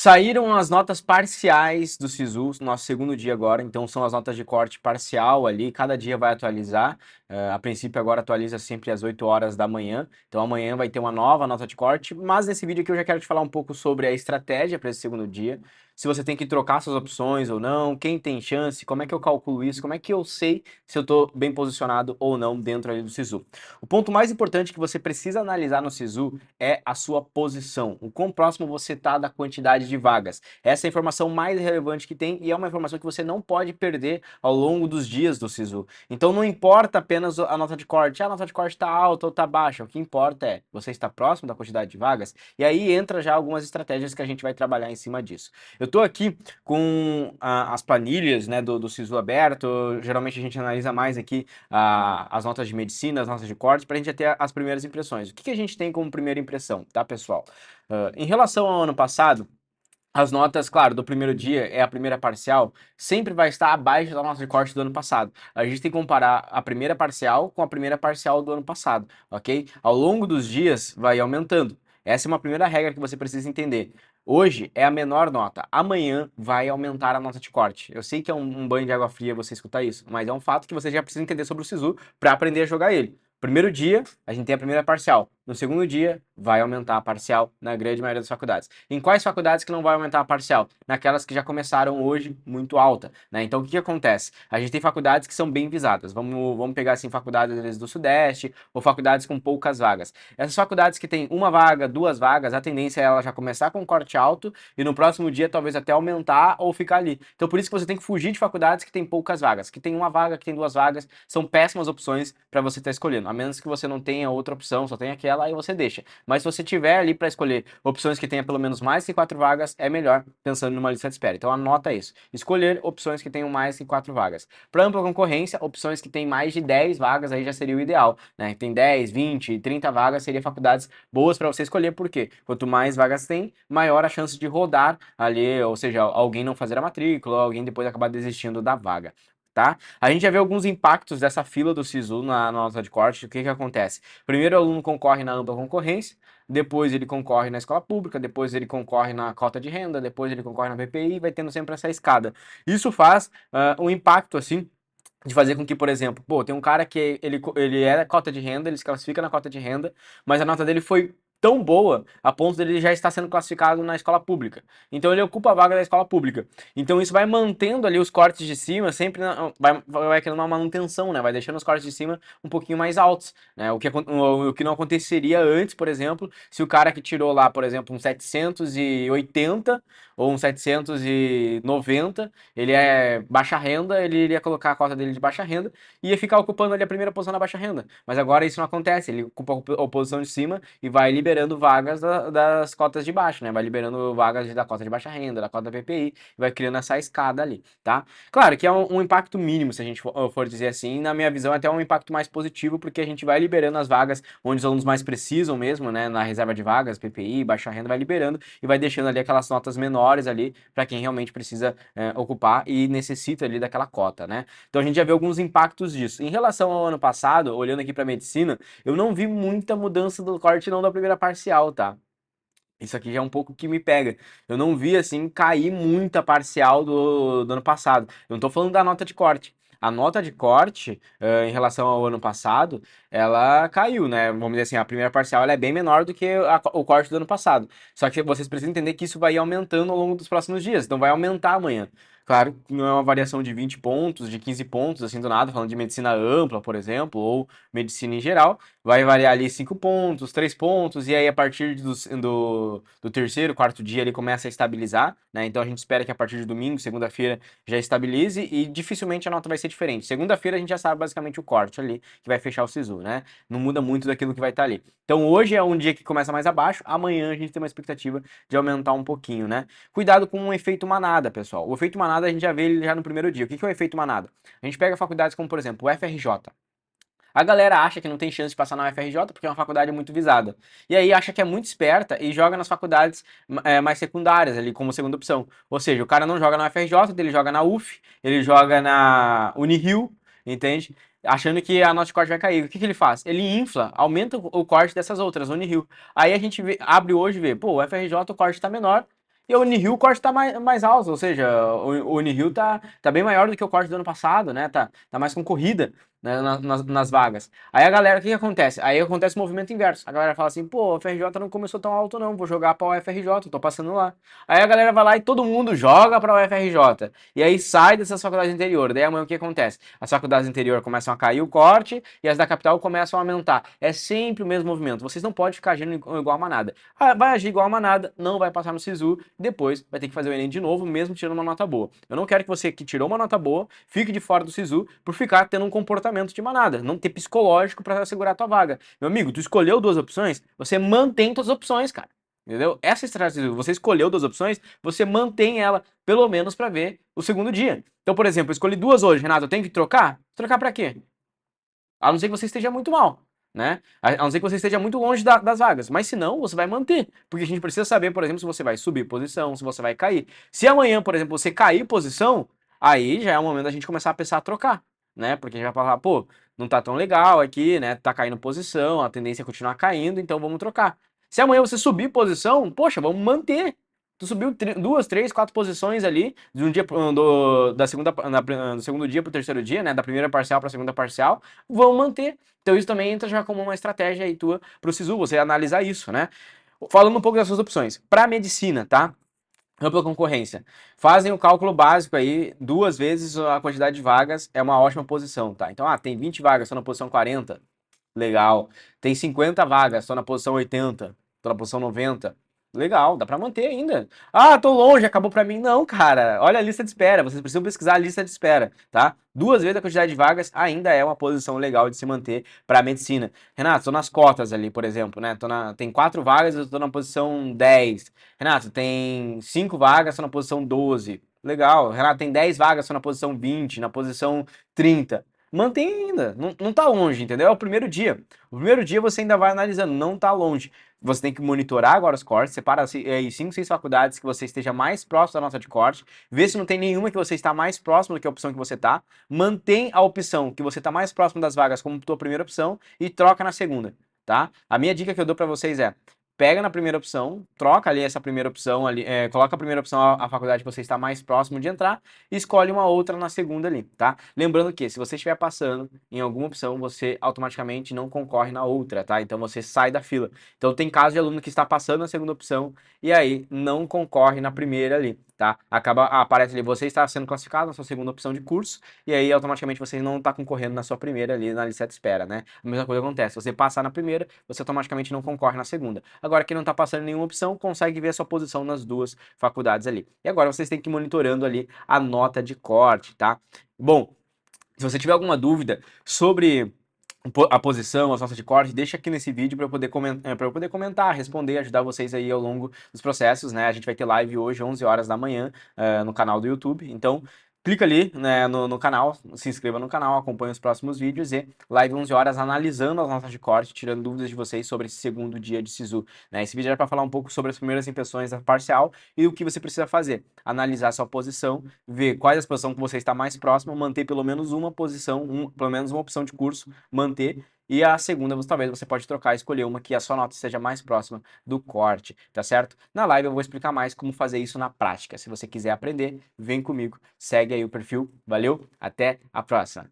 Saíram as notas parciais do SISU, nosso segundo dia agora, então são as notas de corte parcial ali, cada dia vai atualizar, a princípio agora atualiza sempre às 8 horas da manhã, então amanhã vai ter uma nova nota de corte, mas nesse vídeo aqui eu já quero te falar um pouco sobre a estratégia para esse segundo dia, se você tem que trocar suas opções ou não, quem tem chance, como é que eu calculo isso, como é que eu sei se eu estou bem posicionado ou não dentro ali do SISU. O ponto mais importante que você precisa analisar no SISU é a sua posição, o quão próximo você está da quantidade de vagas. Essa é a informação mais relevante que tem e é uma informação que você não pode perder ao longo dos dias do SISU. Então não importa apenas a nota de corte, a nota de corte está alta ou está baixa, o que importa é você está próximo da quantidade de vagas e aí entra já algumas estratégias que a gente vai trabalhar em cima disso. Eu estou aqui com as planilhas, né, do SISU aberto, geralmente a gente analisa mais aqui as notas de medicina, as notas de corte, para a gente já ter as primeiras impressões. O que a gente tem como primeira impressão, tá, pessoal? Em relação ao ano passado, as notas, claro, do primeiro dia é a primeira parcial, sempre vai estar abaixo da nota de corte do ano passado. A gente tem que comparar a primeira parcial com a primeira parcial do ano passado, ok? Ao longo dos dias vai aumentando. Essa é uma primeira regra que você precisa entender. Hoje é a menor nota, amanhã vai aumentar a nota de corte. Eu sei que é um banho de água fria você escutar isso, mas é um fato que você já precisa entender sobre o SISU para aprender a jogar ele. Primeiro dia, a gente tem a primeira parcial. No segundo dia, vai aumentar a parcial na grande maioria das faculdades. Em quais faculdades que não vai aumentar a parcial? Naquelas que já começaram hoje muito alta, né? Então, o que acontece? A gente tem faculdades que são bem visadas. Vamos pegar, assim, faculdades do Sudeste ou faculdades com poucas vagas. Essas faculdades que têm uma vaga, duas vagas, a tendência é ela já começar com um corte alto e no próximo dia talvez até aumentar ou ficar ali. Então, por isso que você tem que fugir de faculdades que têm poucas vagas, que tem uma vaga, que tem duas vagas, são péssimas opções para você estar escolhendo. A menos que você não tenha outra opção, só tenha aquela, aí você deixa. Mas se você tiver ali para escolher opções que tenha pelo menos mais que 4 vagas, é melhor pensando numa lista de espera. Então anota isso. Escolher opções que tenham mais que 4 vagas. Para ampla concorrência, opções que têm mais de 10 vagas aí já seria o ideal, né? Tem 10, 20, 30 vagas, seria faculdades boas para você escolher, porque quanto mais vagas tem, maior a chance de rodar ali, ou seja, alguém não fazer a matrícula, ou alguém depois acabar desistindo da vaga. Tá? A gente já vê alguns impactos dessa fila do SISU na nota de corte. O que acontece? Primeiro, o aluno concorre na ampla concorrência, depois ele concorre na escola pública, depois ele concorre na cota de renda, depois ele concorre na PPI, vai tendo sempre essa escada. Isso faz um impacto, assim, de fazer com que, por exemplo, pô, tem um cara que ele é cota de renda, ele se classifica na cota de renda, mas a nota dele foi tão boa a ponto dele já estar sendo classificado na escola pública. Então ele ocupa a vaga da escola pública. Então isso vai mantendo ali os cortes de cima, sempre vai criando uma manutenção, né? Vai deixando os cortes de cima um pouquinho mais altos, né? O que não aconteceria antes, por exemplo, se o cara que tirou lá, por exemplo, um 780 ou um 790, ele é baixa renda, ele iria colocar a cota dele de baixa renda e ia ficar ocupando ali a primeira posição na baixa renda. Mas agora isso não acontece, ele ocupa a posição de cima e vai liberando vagas das cotas de baixo, né? Vai liberando vagas da cota de baixa renda, da cota da PPI, e vai criando essa escada ali, tá? Claro que é um impacto mínimo, se a gente for dizer assim, na minha visão até um impacto mais positivo, porque a gente vai liberando as vagas onde os alunos mais precisam mesmo, né? Na reserva de vagas, PPI, baixa renda, vai liberando e vai deixando ali aquelas notas menores ali para quem realmente precisa ocupar e necessita ali daquela cota, né? Então a gente já vê alguns impactos disso. Em relação ao ano passado, olhando aqui para medicina, eu não vi muita mudança do corte não da primeira parcial, tá? Isso aqui já é um pouco que me pega. Eu não vi, assim, cair muita parcial do ano passado. Eu não tô falando da nota de corte. A nota de corte, em relação ao ano passado, ela caiu, né? Vamos dizer assim, a primeira parcial ela é bem menor do que o corte do ano passado. Só que vocês precisam entender que isso vai ir aumentando ao longo dos próximos dias. Então vai aumentar amanhã. Claro que não é uma variação de 20 pontos, de 15 pontos, assim, do nada, falando de medicina ampla, por exemplo, ou medicina em geral. Vai variar ali 5 pontos, 3 pontos, e aí a partir do terceiro, quarto dia ele começa a estabilizar, né? Então a gente espera que a partir de domingo, segunda-feira, já estabilize e dificilmente a nota vai ser diferente. Segunda-feira a gente já sabe basicamente o corte ali, que vai fechar o SISU, né? Não muda muito daquilo que vai estar ali. Então hoje é um dia que começa mais abaixo, amanhã a gente tem uma expectativa de aumentar um pouquinho, né? Cuidado com o efeito manada, pessoal. O efeito manada a gente já vê ele já no primeiro dia. O que é o efeito manada? A gente pega faculdades como, por exemplo, o FRJ. A galera acha que não tem chance de passar na UFRJ porque é uma faculdade muito visada. E aí acha que é muito esperta e joga nas faculdades mais secundárias ali como segunda opção. Ou seja, o cara não joga na UFRJ, ele joga na UF, ele joga na Unirio, entende? Achando que a nota de corte vai cair. O que ele faz? Ele infla, aumenta o corte dessas outras, Unirio. Aí a gente abre hoje e vê, pô, o FRJ o corte está menor E o Unihill, o corte tá mais alto, ou seja, o Unihill tá bem maior do que o corte do ano passado, né? Tá mais concorrida, né, nas vagas. Aí a galera, o que acontece? Aí acontece o movimento inverso. A galera fala assim, pô, o FRJ não começou tão alto não, vou jogar pra UFRJ, tô passando lá. Aí a galera vai lá e todo mundo joga pra UFRJ. E aí sai dessas faculdades interior. Daí amanhã o que acontece? As faculdades interior começam a cair o corte e as da capital começam a aumentar. É sempre o mesmo movimento. Vocês não podem ficar agindo igual a manada. Ah, vai agir igual a manada, não vai passar no SISU, depois vai ter que fazer o Enem de novo, mesmo tirando uma nota boa. Eu não quero que você que tirou uma nota boa fique de fora do SISU por ficar tendo um comportamento de manada, não ter psicológico para assegurar a tua vaga. Meu amigo, tu escolheu duas opções, você mantém todas as opções, cara. Entendeu? Essa estratégia, você escolheu duas opções, você mantém ela, pelo menos, para ver o segundo dia. Então, por exemplo, eu escolhi duas hoje, Renato, eu tenho que trocar? Trocar para quê? A não ser que você esteja muito mal, né? A não ser que você esteja muito longe das vagas. Mas se não, você vai manter. Porque a gente precisa saber, por exemplo, se você vai subir posição, se você vai cair. Se amanhã, por exemplo, você cair posição, aí já é o momento da gente começar a pensar a trocar, né? Porque a gente vai falar, pô, não tá tão legal aqui, né? Tá caindo posição, a tendência é continuar caindo, então vamos trocar. Se amanhã você subir posição, poxa, vamos manter. Tu subiu duas, três, quatro posições ali, de um dia da segunda, do segundo dia pro terceiro dia, né? Da primeira parcial pra segunda parcial, vão manter. Então isso também entra já como uma estratégia aí tua pro SISU, você analisar isso, né? Falando um pouco das suas opções. Para medicina, tá? Ampla concorrência. Fazem o cálculo básico aí, duas vezes a quantidade de vagas é uma ótima posição, tá? Então, tem 20 vagas, estou na posição 40, legal. Tem 50 vagas, estou na posição 80, estou na posição 90. Legal, dá pra manter ainda. Ah, tô longe, acabou pra mim. Não, cara, olha a lista de espera. Vocês precisam pesquisar a lista de espera, tá? Duas vezes a quantidade de vagas ainda é uma posição legal de se manter pra medicina. Renato, tô nas cotas ali, por exemplo, né? Tem 4 vagas, eu tô na posição 10. Renato, tem 5 vagas, tô na posição 12. Legal. Renato, tem 10 vagas, tô na posição 20, na posição 30. Mantém ainda, não tá longe, entendeu? É o primeiro dia. O primeiro dia você ainda vai analisando, não tá longe. Você tem que monitorar agora os cortes, separa aí 5, 6 faculdades que você esteja mais próximo da nota de corte, vê se não tem nenhuma que você está mais próximo do que a opção que você tá, mantém a opção que você está mais próximo das vagas como tua primeira opção e troca na segunda, tá? A minha dica que eu dou para vocês é: pega na primeira opção, troca ali essa primeira opção ali, coloca a primeira opção a faculdade que você está mais próximo de entrar e escolhe uma outra na segunda ali, tá? Lembrando que se você estiver passando em alguma opção, você automaticamente não concorre na outra, tá? Então você sai da fila. Então tem caso de aluno que está passando na segunda opção e aí não concorre na primeira ali, tá? Aparece ali, você está sendo classificado na sua segunda opção de curso e aí automaticamente você não está concorrendo na sua primeira ali na lista de espera, né? A mesma coisa acontece, se você passar na primeira, você automaticamente não concorre na segunda. Agora, quem não está passando em nenhuma opção, consegue ver a sua posição nas duas faculdades ali. E agora vocês têm que ir monitorando ali a nota de corte, tá? Bom, se você tiver alguma dúvida sobre a posição, as notas de corte, deixa aqui nesse vídeo para eu poder comentar, responder, ajudar vocês aí ao longo dos processos, né? A gente vai ter live hoje, 11 horas da manhã, no canal do YouTube. Então, clica ali, né, no canal, se inscreva no canal, acompanhe os próximos vídeos e live 11 horas analisando as notas de corte, tirando dúvidas de vocês sobre esse segundo dia de SISU, né? Esse vídeo era para falar um pouco sobre as primeiras impressões da parcial e o que você precisa fazer. Analisar a sua posição, ver quais as posições que você está mais próximo, manter pelo menos uma posição, pelo menos uma opção de curso, manter. E a segunda, talvez você pode trocar, escolher uma que a sua nota esteja mais próxima do corte, tá certo? Na live eu vou explicar mais como fazer isso na prática. Se você quiser aprender, vem comigo, segue aí o perfil. Valeu, até a próxima!